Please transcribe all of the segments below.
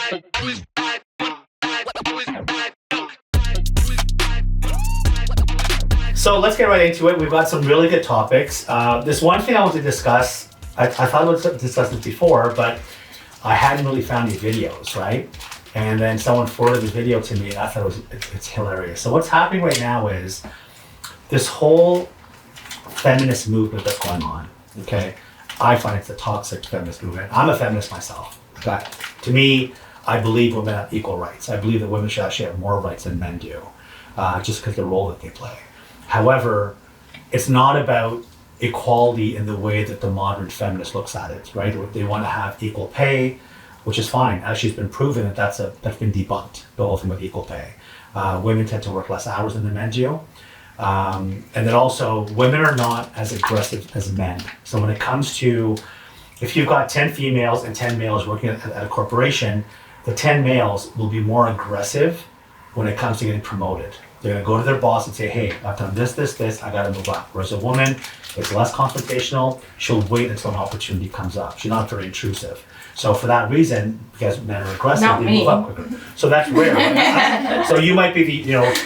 So let's get right into it. We've got some really good topics. There's one thing I want to discuss. I thought I would discuss this before, but I hadn't really found any videos, right? And then someone forwarded the video to me, and I thought it's hilarious. So what's happening right now is this whole feminist movement that's going on, okay? I find it's a toxic feminist movement. I'm a feminist myself, but to me, I believe women have equal rights. I believe that women should actually have more rights than men do, just because of the role that they play. However, it's not about equality in the way that the modern feminist looks at it, right? They want to have equal pay, which is fine. Actually, it's been proven that that's been debunked, the whole thing with equal pay. Women tend to work less hours than the men do. And then also, women are not as aggressive as men. So when it comes to, if you've got 10 females and 10 males working at a corporation, the 10 males will be more aggressive when it comes to getting promoted. They're gonna go to their boss and say, hey, I've done this, I gotta move up. Whereas a woman, it's less confrontational, she'll wait until an opportunity comes up. She's not very intrusive. So for that reason, because men are aggressive, they move up quicker. So that's rare. Right? So you might be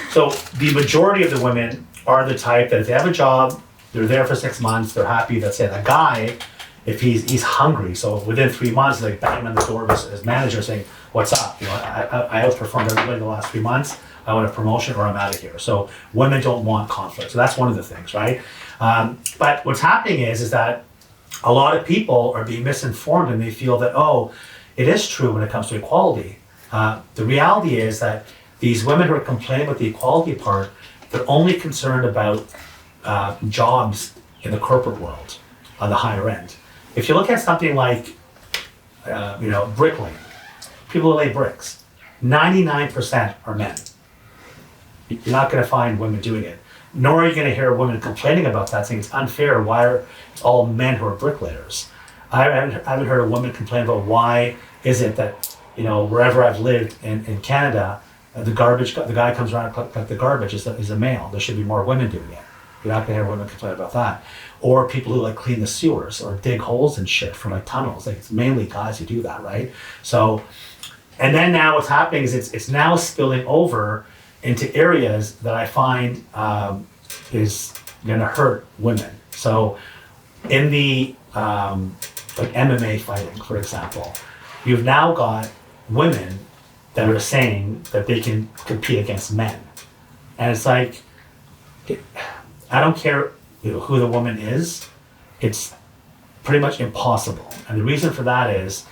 so the majority of the women are the type that if they have a job, they're there for 6 months, they're happy, that's it. A guy, if he's hungry, so within 3 months, he's like banging on the door of his manager saying, what's up? I outperformed everybody the last 3 months. I want a promotion or I'm out of here. So women don't want conflict. So that's one of the things, right? But what's happening is that a lot of people are being misinformed and they feel that, oh, it is true when it comes to equality. The reality is that these women who are complaining about the equality part, they're only concerned about jobs in the corporate world on the higher end. If you look at something like, bricklaying, people who lay bricks, 99% are men. You're not going to find women doing it. Nor are you going to hear women complaining about that, saying it's unfair. Why are it's all men who are bricklayers? I haven't heard a woman complain about why is it that, wherever I've lived in Canada, the guy comes around and collects the garbage is a male. There should be more women doing it. You're not going to hear women complain about that. Or people who clean the sewers or dig holes and shit for tunnels. It's mainly guys who do that, right? So, and then now what's happening is it's now spilling over into areas that I find is going to hurt women. So in the MMA fighting, for example, you've now got women that are saying that they can compete against men. And it's like, I don't care who the woman is, it's pretty much impossible. And the reason for that is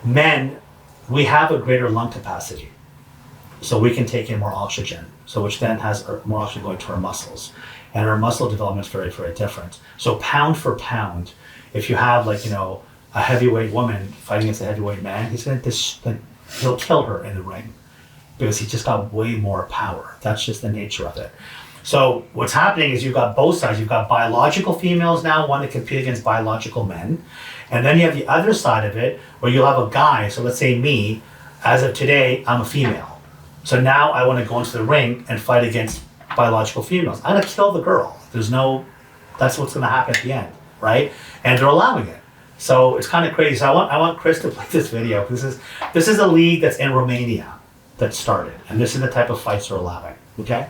men, we have a greater lung capacity. So we can take in more oxygen, so which then has more oxygen going to our muscles. And our muscle development is very, very different. So pound for pound, if you have a heavyweight woman fighting against a heavyweight man, he'll kill her in the ring because he's just got way more power. That's just the nature of it. So what's happening is you've got both sides. You've got biological females now wanting to compete against biological men. And then you have the other side of it where you'll have a guy, so let's say me, as of today, I'm a female. So now I want to go into the ring and fight against biological females. I'm going to kill the girl. That's what's going to happen at the end, right? And they're allowing it. So it's kind of crazy. So I want Chris to play this video. This is a league that's in Romania that started. And this is the type of fights they're allowing, okay?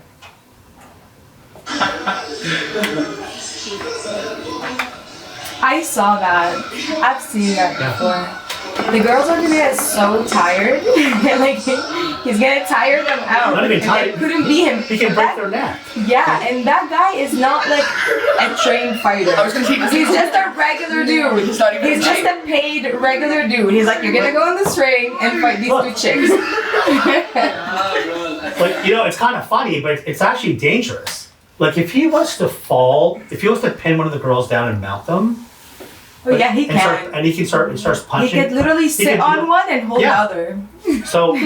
I saw that. I've seen that before. The girls over there is so tired. He's getting tired them out. Not even tired. They couldn't beat him. He can break their neck. Yeah, and that guy is not a trained fighter. He's just a regular dude. He's just a paid regular dude. He's like, you're gonna go in this ring and fight these two chicks. But it's kind of funny, but it's actually dangerous. If he was to fall, if he was to pin one of the girls down and mount them, oh yeah, he can. He starts punching. He could literally sit on one and hold the other. So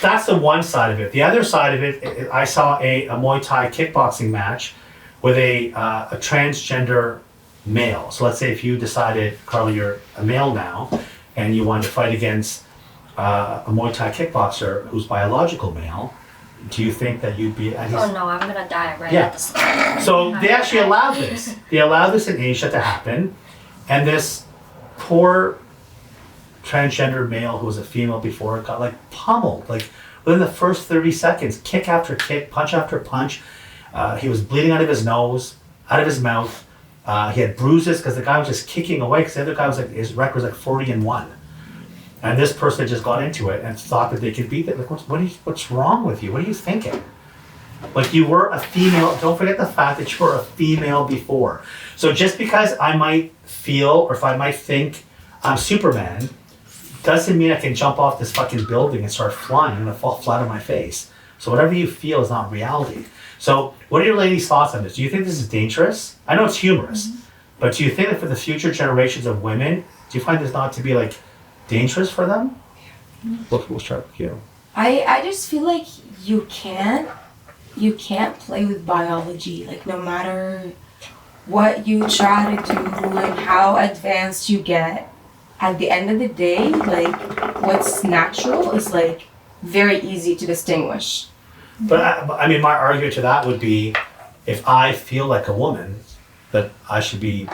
that's the one side of it. The other side of it, I saw a Muay Thai kickboxing match with a transgender male. So let's say if you decided, Carly, you're a male now, and you wanted to fight against a Muay Thai kickboxer who's biological male, do you think that you'd be... Oh no, I'm gonna die right at the start. So they actually allowed this. They allowed this in Asia to happen. And this poor transgender male who was a female before got like pummeled, like within the first 30 seconds, kick after kick, punch after punch. He was bleeding out of his nose, out of his mouth. He had bruises because the guy was just kicking away because the other guy was like, his record was like 40-1. And this person just got into it and thought that they could beat it. Like, what's wrong with you? What are you thinking? Like, you were a female. Don't forget the fact that you were a female before. So just because I might feel, or if I might think I'm Superman, doesn't mean I can jump off this fucking building and start flying and fall flat on my face. So whatever you feel is not reality. So what are your ladies' thoughts on this? Do you think this is dangerous? I know it's humorous, but do you think that for the future generations of women, do you find this not to be like dangerous for them? We'll start with you. I just feel like you can't play with biology. Like, no matter what you try to do and how advanced you get, at the end of the day, like, what's natural is like very easy to distinguish. But I mean, my argument to that would be, if I feel like a woman, that I should be,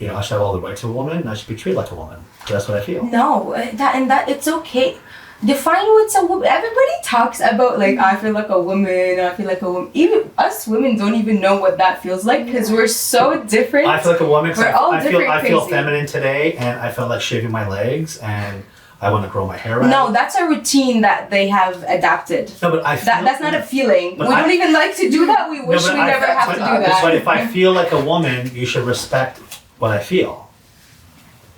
I should have all the rights of a woman, and I should be treated like a woman. That's what I feel. No, that it's okay. Define what's a woman. Everybody talks about like, I feel like a woman, I feel like a woman. Even us women don't even know what that feels like because we're so different. I feel like a woman because I feel crazy. feminine today, and I felt like shaving my legs, and I want to grow my hair out. No, that's a routine that they have adapted. No, but that's not a feeling. We don't even like to do that. We wish we never have to do that. But if I feel like a woman, you should respect what I feel.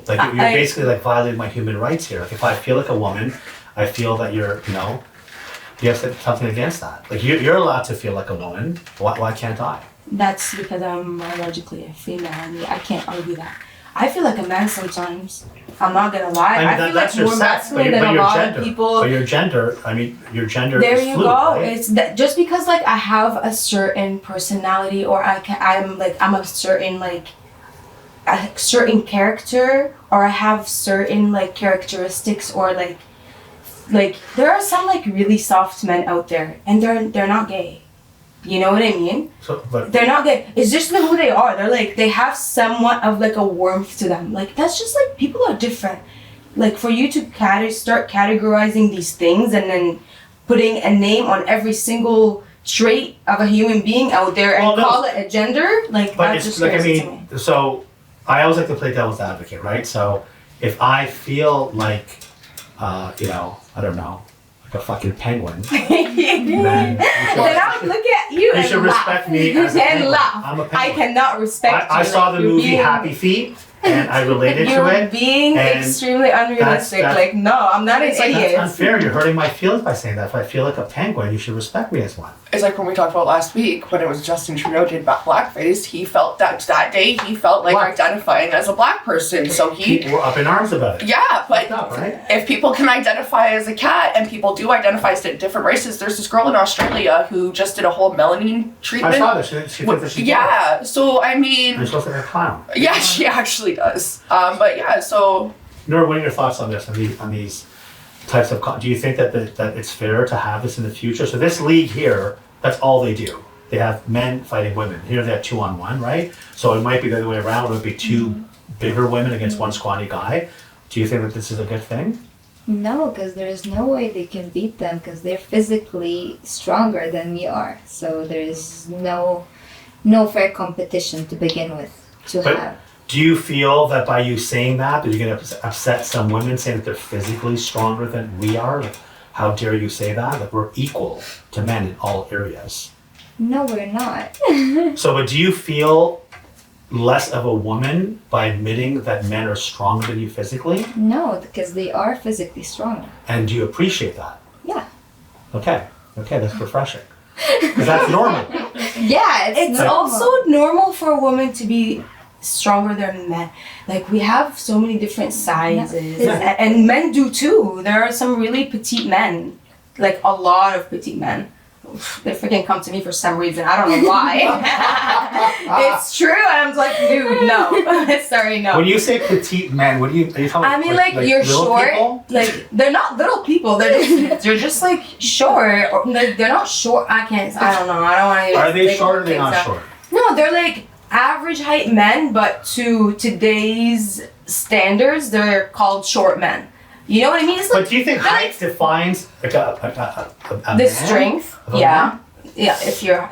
Like, you're basically like violating my human rights here. Like, if I feel like a woman, I feel that you're, you have something against that. Like, you're allowed to feel like a woman. Why can't I? That's because I'm biologically a female. I can't argue that. I feel like a man sometimes. I'm not gonna lie. I feel like more masculine than a lot of people. But your gender there is you fluid, go. right? It's that just because like I have a certain personality, or I'm a certain character, or I have certain like characteristics, or like there are some like really soft men out there, and they're not gay. You know what I mean? But they're not gay. It's just like who they are. They're like, they have somewhat of like a warmth to them. Like, that's just like, people are different. Like, for you to start categorizing these things and then putting a name on every single trait of a human being out there and call it a gender, like, but that's it's just like, crazy to me. So I always like to play devil's advocate, right? So if I feel like, I don't know, like a fucking penguin, then I would look at you and should respect me as a penguin. I'm a penguin. I cannot respect you. I saw the movie Happy Feet, and I related to it. You're being extremely unrealistic. Like, no, I'm not an idiot. That's unfair. You're hurting my feelings by saying that. If I feel like a penguin, you should respect me as one. It's like when we talked about last week, when it was Justin Trudeau did blackface, he felt that day he felt like identifying as a black person. So people were up in arms about it. Yeah, but right? If people can identify as a cat, and people do identify as different races, there's this girl in Australia who just did a whole melanin treatment. I saw this. She thinks that she yeah, so I mean, she's supposed to be a clown. Yeah, she actually does. But yeah, so. Nora, what are your thoughts on this? On these types of? Do you think that it's fair to have this in the future? So this league here, that's all they do. They have men fighting women. Here they have 2-on-1, right? So it might be the other way around. It would be two bigger women against one scrawny guy. Do you think that this is a good thing? No, because there's no way they can beat them because they're physically stronger than we are. So there's no fair competition to begin with to have. Do you feel that by you saying that you're going to upset some women saying that they're physically stronger than we are? Like, how dare you say that? That we're equal to men in all areas. No, we're not. But do you feel less of a woman by admitting that men are stronger than you physically? No, because they are physically stronger. And do you appreciate that? Yeah. Okay, that's refreshing. Because that's normal. Yeah, it's also normal for a woman to be stronger than men. Like, we have so many different sizes, and men do too. There are some really petite men, like a lot of petite men. They freaking come to me for some reason. I don't know why. It's true, and I'm like, dude, no. Sorry, no. When you say petite men, what are you talking about? I mean, like you're short. People? Like, they're not little people. They're just like short. Or, like, they're not short. I don't know. I don't want to. Are they short or are they not short? No, they're like average height men, but to today's standards, they're called short men. You know what I mean? It's like But do you think height defines like a the man? strength. Of a Yeah. man? Yeah. If you're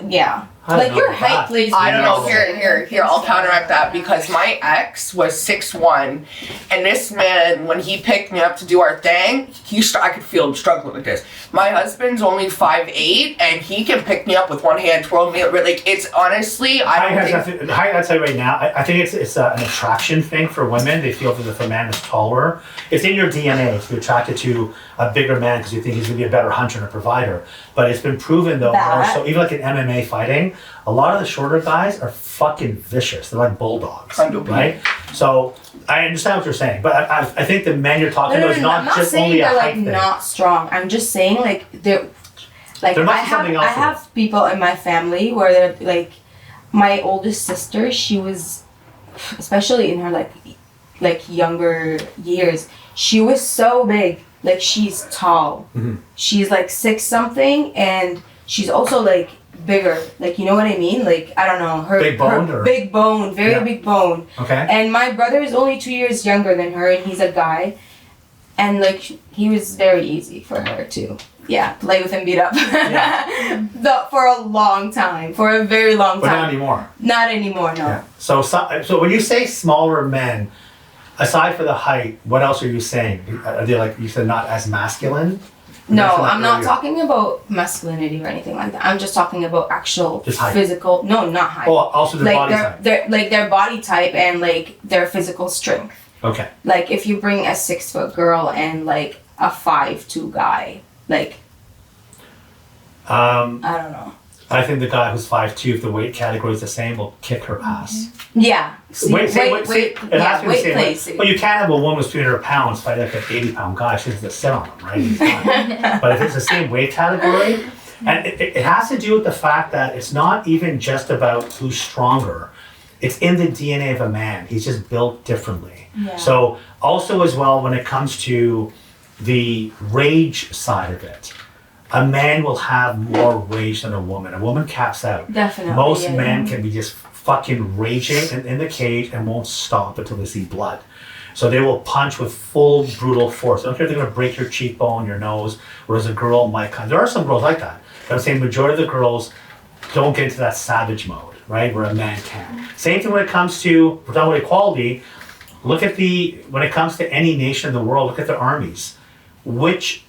I like don't your know height that. plays. I don't know. No. Here. I'll counteract that because my ex was 6'1", and this man, when he picked me up to do our thing, I could feel him struggling with this. My husband's only 5'8", and he can pick me up with one hand, twirl me. Like it's honestly, I don't think. Height, I'd say right now, I think it's an attraction thing for women. They feel that if a man is taller, it's in your DNA to be attracted to a bigger man because you think he's going to be a better hunter and a provider. But it's been proven though, also even like in MMA fighting, a lot of the shorter guys are fucking vicious. They're like bulldogs, right? So I understand what you're saying, but I think the men you're talking about is not just only a height like thing. not strong. I'm just saying like they're like There must be something else I have people in my family where they're like my oldest sister. She was, especially in her like younger years, she was so big. Like she's tall. Mm-hmm. She's like 6 something, and she's also like bigger. Like you know what I mean? Like I don't know her. Big boned her or? big bone, very big bone. Okay. And my brother is only 2 years younger than her, and he's a guy. And like he was very easy for her to play with and beat up. For a long time, for a very long But time. not anymore. Not anymore, no. Yeah. So when you say smaller men, aside for the height, what else are you saying? Are they like you said not as masculine? You No, mentioned that I'm not earlier. talking about masculinity or anything like that. I'm just talking about actual Just height. physical. No, not height. Oh, also their body type. Their body type and like their physical strength. Okay. Like if you bring a 6 foot girl and like a 5'2" guy, like I don't know. I think the guy who's 5'2", if the weight category is the same, will kick her ass. Yeah. See, It has to be the weight same weight. plays. Well, you can't have a woman who's 300 pounds fight like an 80-pound guy. She has to sit on him, right? He's done. But if it's the same weight category, and it has to do with the fact that it's not even just about who's stronger. It's in the DNA of a man. He's just built differently. Yeah. So also as well, when it comes to the rage side of it, a man will have more rage than a woman. A woman caps out. Definitely. Most men can be just fucking raging in the cage and won't stop until they see blood. So they will punch with full brutal force. I don't care if they're gonna break your cheekbone, your nose, whereas a girl might kind. There are some girls like that. But I'm saying majority of the girls don't get into that savage mode, right? Where a man can. Same thing when it comes to, we're talking about equality. Look at when it comes to any nation in the world, look at the armies. Which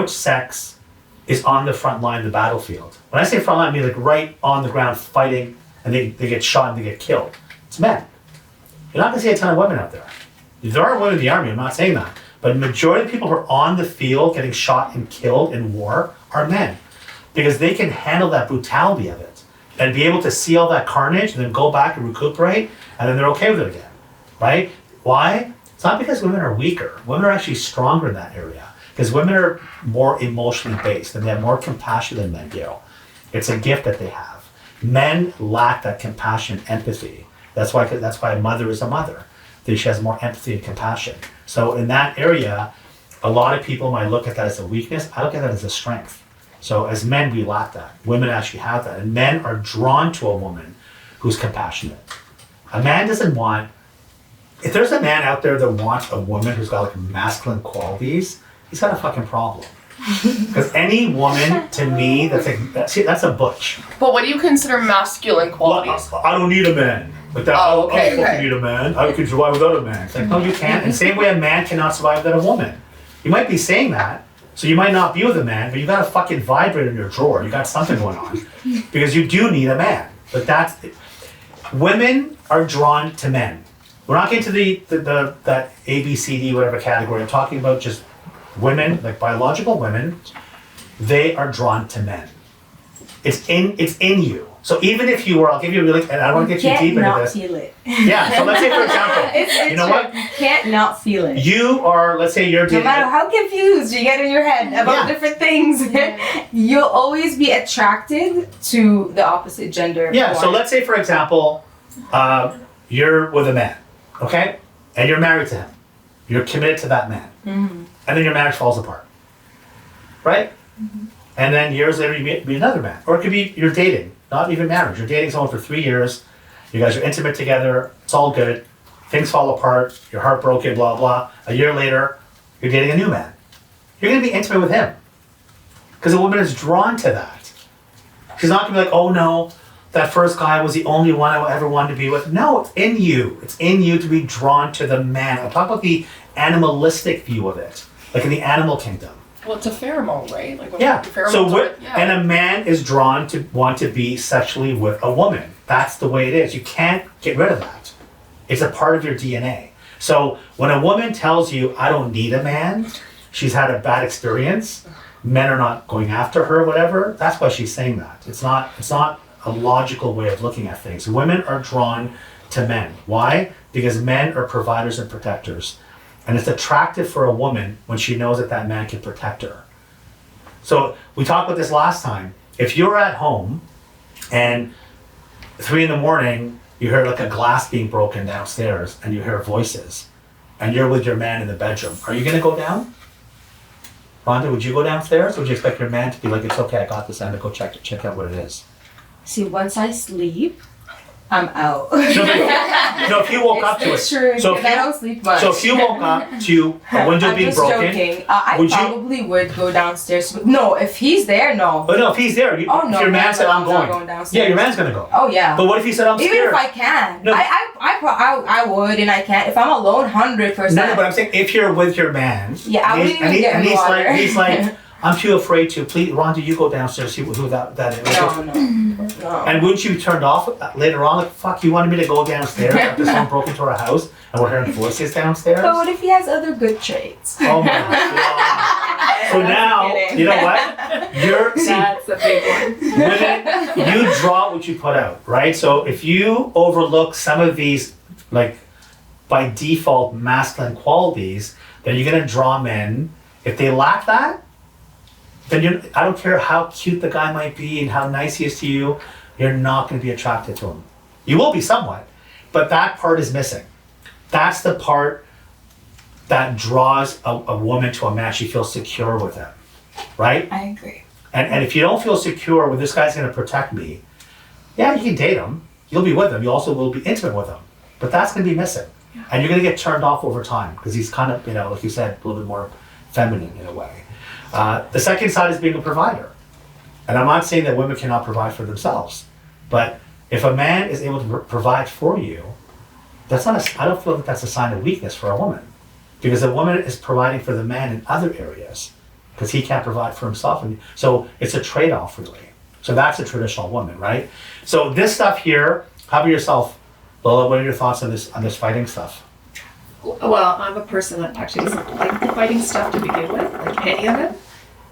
sex is on the front line of the battlefield? When I say front line, I mean like right on the ground fighting and they get shot and they get killed. It's men. You're not gonna see a ton of women out there. There are women in the army, I'm not saying that. But the majority of people who are on the field getting shot and killed in war are men. Because they can handle that brutality of it and be able to see all that carnage and then go back and recuperate and then they're okay with it again, right? Why? It's not because women are weaker. Women are actually stronger in that area because women are more emotionally based and they have more compassion than men do. It's a gift that they have. Men lack that compassion, empathy. That's why a mother is a mother. She has more empathy and compassion. So in that area, a lot of people might look at that as a weakness. I look at that as a strength. So as men, we lack that. Women actually have that. And men are drawn to a woman who's compassionate. A man doesn't want, if there's a man out there that wants a woman who's got like masculine qualities, he's got a fucking problem. Because any woman, to me, that's a butch. But what do you consider masculine qualities? Well, I don't need a man. But that, I don't fucking need a man. I can survive without a man. It's like, no, you can't. And same way a man cannot survive without a woman. You might be saying that, so you might not be with a man, but you got a fucking vibrator in your drawer. You got something going on. Because you do need a man. But women are drawn to men. We're not getting to that A, B, C, D, whatever category. I'm talking about just women, like biological women. They are drawn to men. It's in you. So even if you were, I'll give you and I don't want to get you deep into this. Feel it. Yeah. So let's say, for example, you know what? You can't not feel it. You are, let's say you're No matter how confused you get in your head about different things, you'll always be attracted to the opposite gender. Yeah. So form. let's say, for example, you're with a man, okay, and you're married to him. You're committed to that man, and then your marriage falls apart, right? And then years later, you meet another man, or it could be you're dating. Not even marriage. You're dating someone for 3 years. You guys are intimate together. It's all good. Things fall apart. You're heartbroken, blah, blah. A year later, you're dating a new man. You're going to be intimate with him. Because a woman is drawn to that. She's not going to be like, oh no, that first guy was the only one I ever wanted to be with. No, it's in you. It's in you to be drawn to the man. I'm talking about the animalistic view of it. Like in the animal kingdom. Well, it's a pheromone, right? Like Yeah. pheromones And a man is drawn to want to be sexually with a woman. That's the way it is. You can't get rid of that. It's a part of your DNA. So when a woman tells you, I don't need a man, she's had a bad experience, men are not going after her, whatever, that's why she's saying that. It's not a logical way of looking at things. Women are drawn to men. Why? Because men are providers and protectors. And it's attractive for a woman when she knows that that man can protect her. So we talked about this last time. If you're at home and 3 a.m, you hear like a glass being broken downstairs and you hear voices and you're with your man in the bedroom, are you going to go down? Rhonda, would you go downstairs or would you expect your man to be like, it's okay, I got this, I'm going to go check out what it is? See, once I sleep, I'm out. No, if you woke up to it. It's true, So because I don't sleep much. So if you woke up to a window I'm being just broken, joking. I would you- probably would go downstairs. No, if he's there, no. oh no, if he's there, Oh, no, if your man no, said, I'm not going. going downstairs. Yeah, your man's going to go. Oh yeah. But what if he said, I'm Even scared? if I can, No. I would, and I can't. If I'm alone, 100%. No, but I'm saying if you're with your man, Yeah, I wouldn't even get and any water. he's like, I'm too afraid to. Please, Rhonda, you go downstairs, see who that is. No. And wouldn't you be turned off later on? Like, fuck, you wanted me to go downstairs after someone broke into our house and we're hearing voices downstairs? But what if he has other good traits? Oh my god. So now, kidding. you know what? That's a big one. Women, you draw what you put out, right? So if you overlook some of these, like, by default masculine qualities, then you're gonna draw men. If they lack that, then I don't care how cute the guy might be and how nice he is to you, you're not gonna be attracted to him. You will be somewhat, but that part is missing. That's the part that draws a woman to a man. She feels secure with him, right? I agree. And if you don't feel secure with this guy's gonna protect me, yeah, you can date him. You'll be with him. You also will be intimate with him. But that's gonna be missing. And you're gonna get turned off over time because he's kind of, like you said, a little bit more feminine in a way. The second side is being a provider. And I'm not saying that women cannot provide for themselves. But if a man is able to provide for you, I don't feel that that's a sign of weakness for a woman. Because a woman is providing for the man in other areas because he can't provide for himself. And so it's a trade-off really. So that's a traditional woman, right? So this stuff here, how about yourself, Lola? What are your thoughts on this fighting stuff? Well, I'm a person that actually doesn't like the fighting stuff to begin with, like any of it,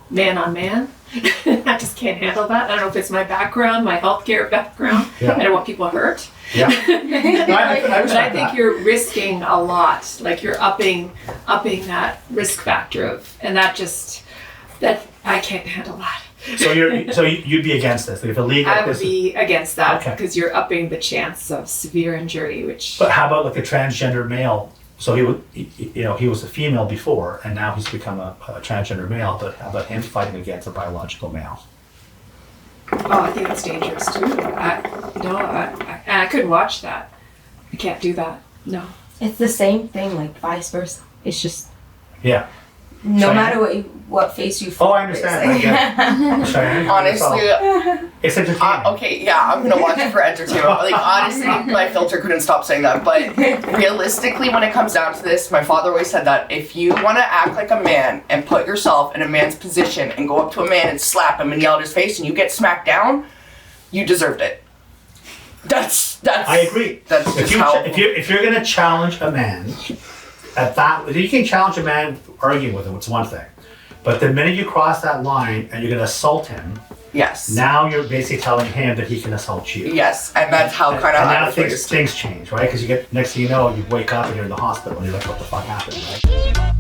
man on man. I just can't handle that. I don't know if it's my background, my healthcare background. Yeah. I don't want people hurt. Yeah. No, I But I respect think that. you're risking a lot. Like you're upping that risk factor of, and that I can't handle that. So you'd be against this. Like if a league like I would this. be against that Okay. because you're upping the chance of severe injury, which. But how about like a transgender male? So he was a female before, and now he's become a transgender male. But how about him fighting against a biological male? Oh, I think it's dangerous too. I couldn't watch that. I can't do that. No. It's the same thing, like vice versa. It's just Yeah. no Cheyanne? matter what face you fall. Oh, I understand. I get it. Cheyanne, Honestly, it's entertaining. okay, yeah, I'm gonna watch it for entertainment. Like, honestly, my filter couldn't stop saying that. But realistically, when it comes down to this, my father always said that if you want to act like a man and put yourself in a man's position and go up to a man and slap him and yell at his face and you get smacked down, you deserved it. That's. I agree. That's just how. If you're gonna challenge a man, you can challenge a man arguing with him. It's one thing, but the minute you cross that line and you're gonna assault him, Yes. now you're basically telling him that he can assault you. Yes, and that's how kind of. And now things change, right? Because you get next thing you know, you wake up and you're in the hospital and you're like, what the fuck happened, right?